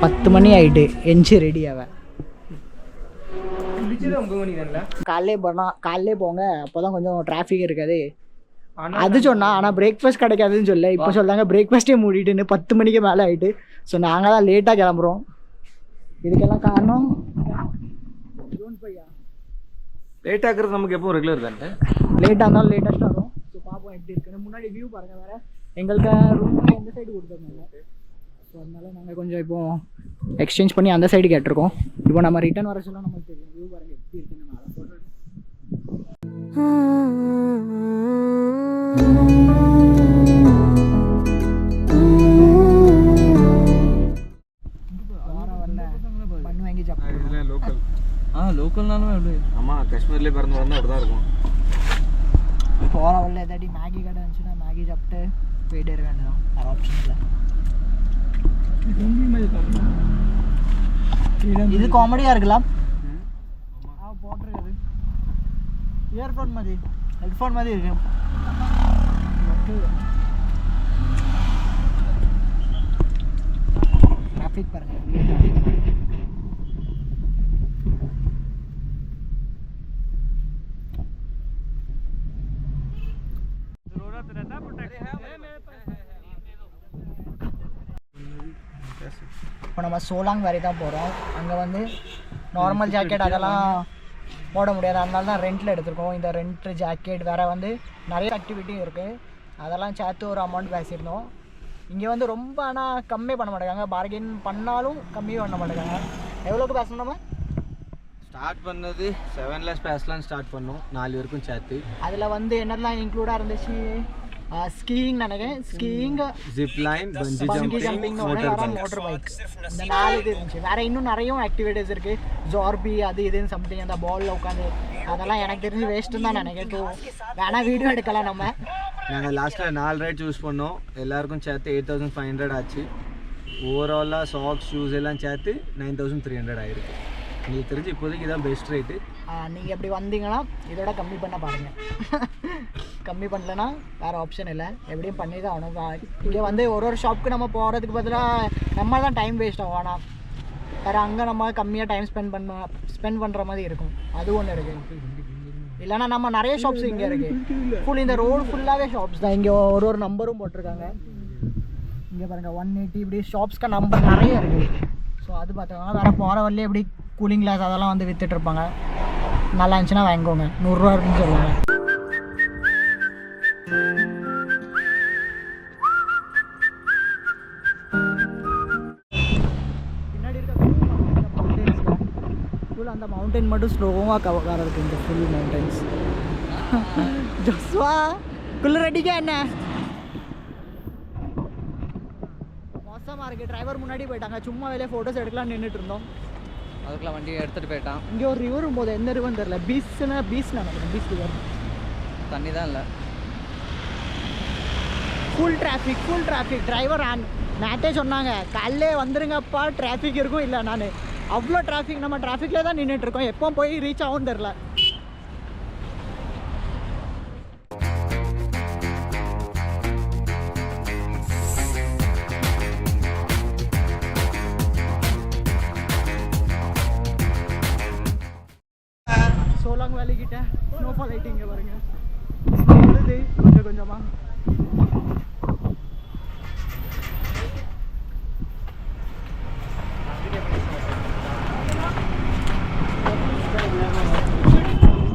10 மணி ஆகிட்டு எஞ்சி ரெடி ஆவேன். காலையிலே போங்க அப்போ தான் கொஞ்சம் டிராஃபிக் இருக்காது அது சொன்னா. ஆனால் பிரேக்ஃபாஸ்ட் கிடைக்காதுன்னு சொல்ல. இப்போ சொல்லாங்க பிரேக்ஃபாஸ்ட்டே மூடிட்டுன்னு 10 மணிக்கு மேலே ஆகிட்டு. ஸோ நாங்கள் தான் லேட்டாக கிளம்புறோம். இதுக்கெல்லாம் காரணம் லேட் ஆகுறது. நமக்கு எப்போ ரெகுலர் தானே, லேட்டாக இருந்தாலும் லேட்டஸ்ட்டாக வரும். ஸோ பார்ப்போம் எப்படி இருக்குன்னு. முன்னாடி வியூ பாருங்கள், வேறு எங்களுக்கு ரூம் எந்த சைடு கொடுத்துருந்தாங்க. ஸோ அதனால நாங்கள் கொஞ்சம் இப்போ எக்ஸ்சேஞ்ச் பண்ணி அந்த சைடு கேட்டிருக்கோம். இப்போ நம்ம ரிட்டர்ன் வர சொல்ல நமக்கு தெரியும் வியூ பாருங்கள் எப்படி இருக்குன்னு. நான் சொல்கிறேன். பண்ணு வாங்கி சாப்பிடுவோம். லோக்கல் லோக்கல்னாலும் எப்படி? ஆமாம், காஷ்மீர்லேயே பிறந்து வந்தால் அப்படி தான் இருக்கும். போகிற வரல ஏதாட்டி மேகி கடை இருந்துச்சுன்னா மேகி சாப்பிட்டு போயிட்டே இருக்க வேண்டியதான். வேறு ஆப்ஷன் இல்லை. இது காமெடியாக இருக்கலாம். போட்டிருக்காது இயர்ஃபோன் மாதிரி, ஹெட்ஃபோன் மாதிரி இருக்கு. டிராஃபிக் பாருங்க. இப்போ நம்ம சோலாங் வரை தான் போகிறோம். அங்கே வந்து நார்மல் ஜாக்கெட் அதெல்லாம் போட முடியாது, அதனால தான் ரெண்டில் எடுத்துருக்கோம். இந்த ரெண்ட் ஜாக்கெட் வேறு வந்து நிறைய ஆக்டிவிட்டியும் இருக்குது, அதெல்லாம் சேர்த்து ஒரு அமௌண்ட் பேசியிருந்தோம். இங்கே வந்து ரொம்ப ஆனால் கம்மி பண்ண மாட்டேங்காங்க, பார்கெயின் பண்ணாலும் கம்மி பண்ண மாட்டேங்காங்க. எவ்வளோக்கு பேசணும்? நம்ம ஸ்டார்ட் பண்ணது 7 lakhs பேசலாம் ஸ்டார்ட் பண்ணோம் 4 பேருக்கும் சேர்த்து. அதில் வந்து என்னெல்லாம் இன்க்ளூடாக இருந்துச்சு? ஸ்கீயிங் நினைக்கிறேன், skiing, zip line, bungee jumping, motor bike, இந்த 4 இது இருந்துச்சு. வேறு இன்னும் நிறைய ஆக்டிவிட்டீஸ் இருக்குது. ஜார்பி அது இதுன்னு சம்திங், அந்த பாலில் உட்காந்து அதெல்லாம் எனக்கு தெரிஞ்சு வேஸ்ட்டுன்னு தான் நினைக்கிறேன். வேணால் வீடியோ எடுக்கலாம் நம்ம. நாங்கள் லாஸ்ட்டில் 4 ரைட் சூஸ் பண்ணோம். எல்லாருக்கும் சேர்த்து 8500 ஆச்சு. ஓவராலாக சாக்ஸ் ஷூஸ் எல்லாம் சேர்த்து 9300 ஆயிருக்கு. நீங்கள் தெரிஞ்சு இப்போதைக்கு இதான் பெஸ்ட் ரேட்டு. நீங்கள் எப்படி வந்தீங்கன்னா இதோட கம்மி பண்ண பாருங்கள். கம்மி பண்ணலன்னா வேறு ஆப்ஷன் இல்லை, எப்படியும் பண்ணி தான் ஆகணும். இங்கே வந்து ஒரு ஷாப்புக்கு நம்ம போகிறதுக்கு பதிலாக நம்ம தான் டைம் வேஸ்ட் ஆகும். ஆனால் வேறு அங்கே நம்ம கம்மியாக டைம் ஸ்பெண்ட் பண்ணுற மாதிரி இருக்கும். அது ஒன்று இருக்குது. இல்லைனா நம்ம நிறைய ஷாப்ஸ் இங்கே இருக்குது. ஃபுல் இந்த ரோடு ஃபுல்லாகவே ஷாப்ஸ் தான். இங்கே ஒரு நம்பரும் போட்டிருக்காங்க. இங்கே பாருங்கள் 180 இப்படி ஷாப்ஸ்க்கு நம்பர் நிறைய இருக்குது. ஸோ அது பார்த்தோம்னா வேறு போகிற வரலையே எப்படி கூலிங் கிளாஸ் அதெல்லாம் வந்து விற்றுட்ருப்பாங்க. நல்லா இருந்துச்சுன்னா வாங்கிக்கோங்க, 100 ரூபா இருக்குன்னு சொல்லுவாங்க. பின்னாடி இருக்க மவுண்டன்ஸில் ஃபுல் அந்த மவுண்டன் மட்டும் ஸ்லோவாக கவர் இருக்குது. இந்த ஃபுல் மவுண்டன்ஸ். ஜஸ்வா குள்ள ரெடிக்கா என்ன மோசமாக இருக்குது. டிரைவர் முன்னாடி போயிட்டாங்க, சும்மா வெளியே ஃபோட்டோஸ் எடுக்கலாம் நின்றுட்டு இருந்தோம். அதுக்குலாம் வண்டியை எடுத்துகிட்டு போயிட்டான். இங்கே ஒரு ரிவரும் போது எந்த ரிவர்னு தெரில. பீச் நினைக்கிறேன், பீச் ரிவர். தண்ணி தான் இல்லை, ஃபுல் டிராஃபிக். டிரைவர் நேற்றே சொன்னாங்க காலையிலே வந்துருங்கப்பா, டிராஃபிக் இருக்கும். இல்லை நான் அவ்வளோ டிராஃபிக், நம்ம டிராஃபிக்கில் தான் நின்றுட்டுருக்கோம். எப்போ போய் ரீச் ஆகும்னு தெரில. சோலாங் வேலி கிட்ட ஸ்னோஃபால் லைட்டிங் இங்கே பாருங்க, கொஞ்சமாக.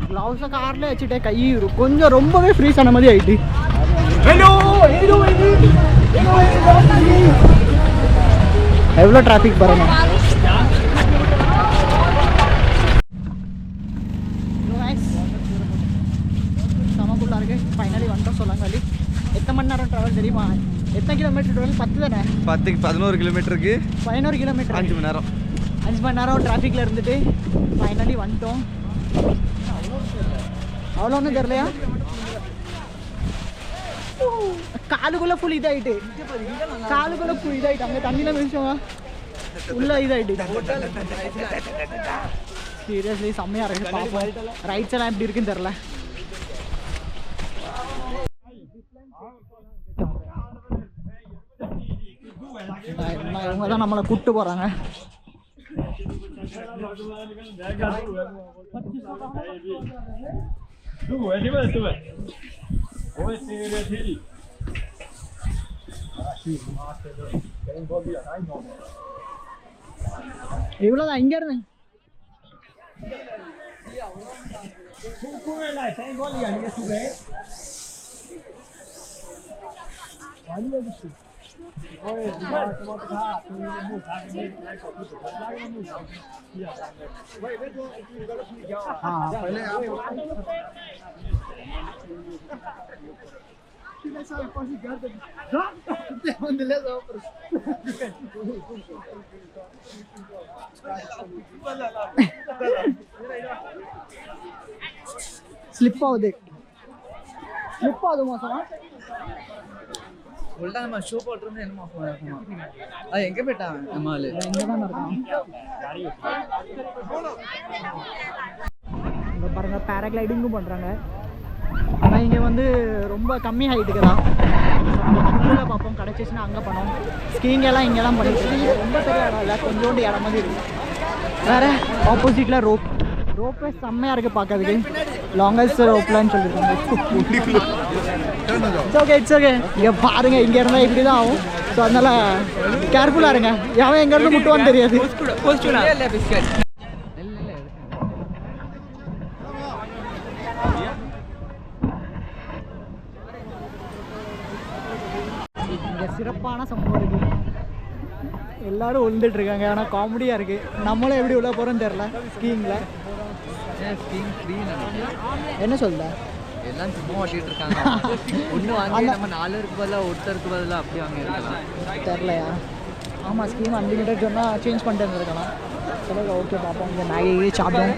க்ளவுஸை காரில் வச்சுட்டே கை கொஞ்சம் ரொம்பவே ஃப்ரீஸ் ஆன மாதிரி ஆகிட்டு. எவ்வளோ டிராஃபிக் பாருங்க. சமக்குள்ளா இருக்கு. ஃபைனலி வந்துட்டோம் சோலாங் வேலி. எத்தனை மணி நேரம் ட்ராவல் தெரியுமா? எத்தனை கிலோமீட்டர் ட்ராவல்? 10 தானே? 11 கிலோமீட்டருக்கு 11 கிலோமீட்டர், 5 மணி நேரம். 5 மணி நேரம் டிராஃபிக்கில் இருந்துட்டு ஃபைனலி வந்துட்டோம். அவ்வளோ ஒன்றும் தெரியலையா? காலுக்குள்ளே ஃபுல் இதாகிட்டு, காலுக்குள்ளே ஃபுல் இதாகிட்டு. அங்கே தண்ணியில் மிதிச்சோங்க உள்ள இதாகிட்டு. சீரியஸ்லி செம்மையாக இருக்குது. பார்ப்போம் ரைட்ஸ் எல்லாம் எப்படி இருக்குன்னு தெரில. இவங்க தான் நம்மளை கூப்பிட்டு போகிறாங்க. இவ்வளோதான் இங்கே இருந்து ஸ்லிப் ஆகுது மோசமா சொல்லிட்டா நம்ம ஷூ போட்டுருந்து என்ன மோசமா இருக்குமா? அது எங்கே போயிட்டான் நம்ம ஆளு? இங்கே தான் இருக்கான். இங்கே பாருங்க பேராகிளைடிங்கும் பண்ணுறாங்க. ஆனால் இங்கே வந்து ரொம்ப கம்மி ஹைட்டுக்கு தான் உள்ளே பார்ப்போம். கிடச்சிச்சுன்னா அங்கே பண்ணோம். ஸ்கீயிங் எல்லாம் இங்கே தான் பண்ணிட்டு இருக்கு. ரொம்ப பெரிய இடம் இல்லை, கொஞ்சோண்டு இடம் மாதிரி இருக்குது. வேறு ஆப்போசிட்டில் ரோப்பே செம்மையாக இருக்குது பார்க்கறதுக்கு. லாங்கஸ்ட் ரோப்லான்னு சொல்லியிருக்காங்க. It's okay. இங்கே பாருங்க, இங்கே இருந்தால் இப்படி தான் ஆகும். ஸோ அதனால கேர்ஃபுல்லாக இருங்க. எவன் எங்கேருந்து முட்டுவான்னு தெரியாது. இங்கே சிறப்பான சம்பவம் இருக்குது. எல்லாரும் உழுந்துட்டு இருக்காங்க. ஆனால் காமெடியாக இருக்குது. நம்மளும் எப்படி உள்ள போகிறோன்னு தெரில. ஸ்கீயிங்கில் என்ன சொல்ல எல்லாம் சும்மா ஓட்டிட்டு இருக்காங்க. ஒன்று வாங்கி நம்ம 4 பேருக்கு பதிலாக ஒருத்தருக்கு பதிலாக அப்படி வாங்கி இருக்கலாம். தெரிலையா? ஆமாம், ஸ்கீம் அன்லிமிட்டட் சொன்னால் சேஞ்ச் பண்ணிட்டு இருந்திருக்கலாம். சரி ஓகே பார்ப்போம். இங்கே மேகி சாப்பிடும்.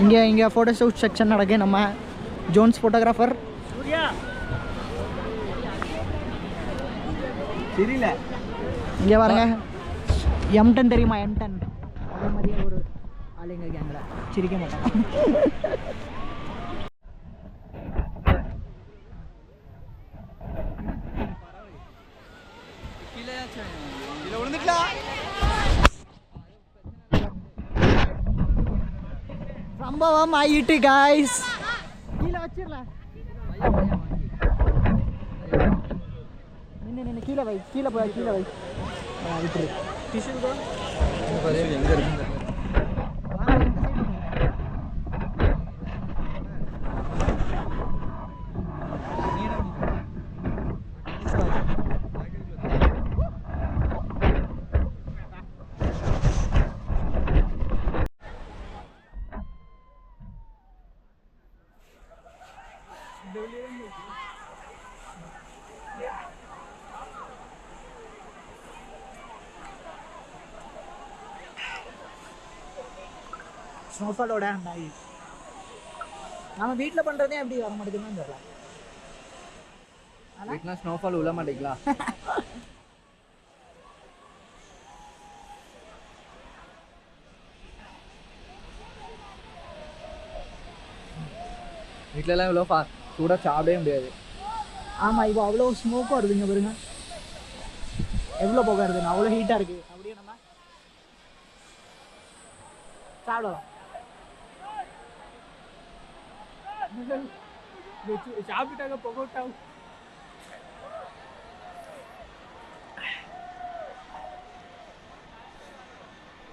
இங்கே ஃபோட்டோ ஷூட் செக்ஷன் நடக்கு. நம்ம ஜோன்ஸ் ஃபோட்டோகிராஃபர் தெரியல. இங்கே பாருங்க, M10 தெரியுமா? M10 அதே மாதிரியே ஒரு ஆளுங்க கேங்கில் சிரிக்க மாட்டாங்க. சம்பவம் ஆயிட்டு காய்ஸ். கீழே வச்சிடலாம். நின்று கீழே வை. கீழே வை. விட்டுரு. எங்கே இருக்கு? ஸ்னோஃபாலோட நாய் நம்ம வீட்டில் பண்ணுறதே எப்படி வர மாட்டேங்குதுன்னு தெரியல. வீட்டில் ஸ்னோஃபால் உள்ள மாட்டேங்களா? வீட்டிலலாம் இவ்வளோ சூடாக சாப்பிடவே முடியாது. ஆமாம், இப்போ அவ்வளோ ஸ்மோக்காக இருக்குங்க பாருங்க. எவ்வளோ போக இருக்குதுங்க, அவ்வளோ ஹீட்டாக இருக்குது. அப்படியே நம்ம சாப்பிடலாம். சாப்பிட்டாங்க பொகோட்டாவும்.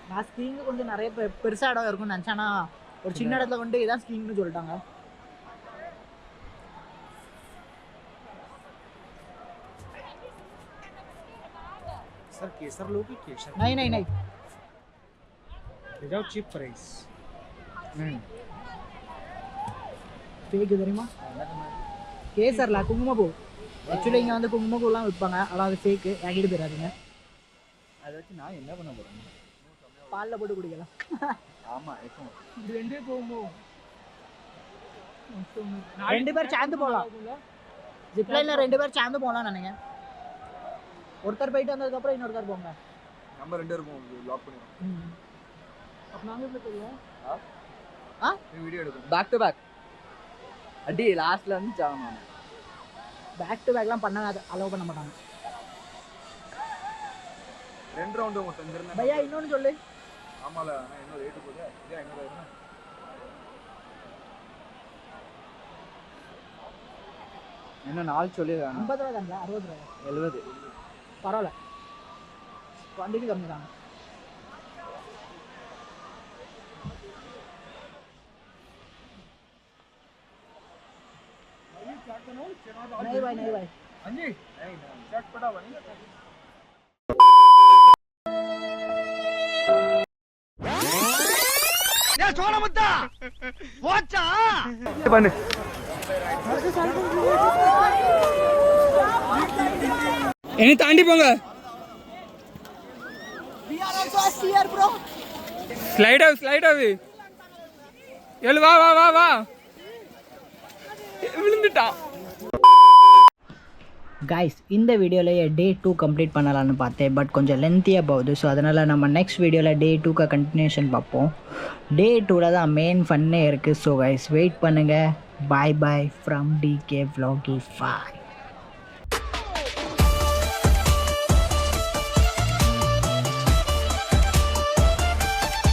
நான் ஸ்கீயிங்கு கொஞ்சம் நிறைய பெருசாக இடம் இருக்கும்னு நினச்சானா ஒரு சின்ன இடத்துல கொண்டு இதான் ஸ்கீயிங்னு சொல்லிட்டாங்க. सर केसर लो कि केसर? नहीं विदाउट चीप प्राइस. ஃபேக்கு தெரியுமா? கேசர்ல குங்குமப்பூ. ஆக்சுவலி இங்கே வந்து குங்குமப்பூலாம் விற்பாங்க. ஆனால் அது ஃபேக்கு. வாங்கிட்டு போயிடாதீங்க. அதை வச்சு நான் என்ன பண்ண போகிறேன்? பாலில் போட்டு குடிக்கலாம். ஆமாம், இப்போ 2 போகும்போது 2 பேர் சேர்ந்து போகலாம். ஜிப்லைனில் 2 பேர் சேர்ந்து போகலாம் நினைக்கிறேன். ஒருத்தர் போயிட்டு வந்ததுக்கப்புறம் இன்னொருத்தர் போங்க. நம்ம 2 பேரும் லாக் பண்ணிடுவோம். அப்போ நாங்கள் எப்படி போடுவோம்? வீடியோ எடுக்கும் பேக் டு பேக். அடி லாஸ்ட்ல வந்து சாகணும். பேக் டு பேக்லாம் பண்ண அலோவ் பண்ண மாட்டாங்க. 2 ரவுண்டு மொத்தம் இருந்து. பையா இன்னொன்னு சொல்லு. ஆமால நான் இன்னொரு ரேட் போகுது. இதே 500 ஆயிடுமா? இன்னும் 4 சொல்லிருக்காங்க. 50 ரூபா தான்டா, 60 ரூபா. 70. பரவாயில்ல. குவான்டிட்டி கம்மி தான். नहीं भाई नहीं भाई हाँ जी नहीं शर्ट पड़ा हुआ नहीं ये छोड़ मुद्दा वोचा बने इन्हें तांडी पोंगा we are also here bro slide आवी एल वा वा वा वा விழுந்துட்டா. கைஸ் இந்த வீடியோவில் டே 2 கம்ப்ளீட் பண்ணலான்னு பார்த்தேன். பட் கொஞ்சம் லென்த்தியாக போகுது. ஸோ அதனால் நம்ம நெக்ஸ்ட் வீடியோவில் டே 2க்கு கண்டினியூஷன் பார்ப்போம். டே 2ல் தான் மெயின் ஃபன்னே இருக்குது. ஸோ கைஸ் வெயிட் பண்ணுங்கள். பாய் பாய் ஃப்ரம் DK Vloggy 5.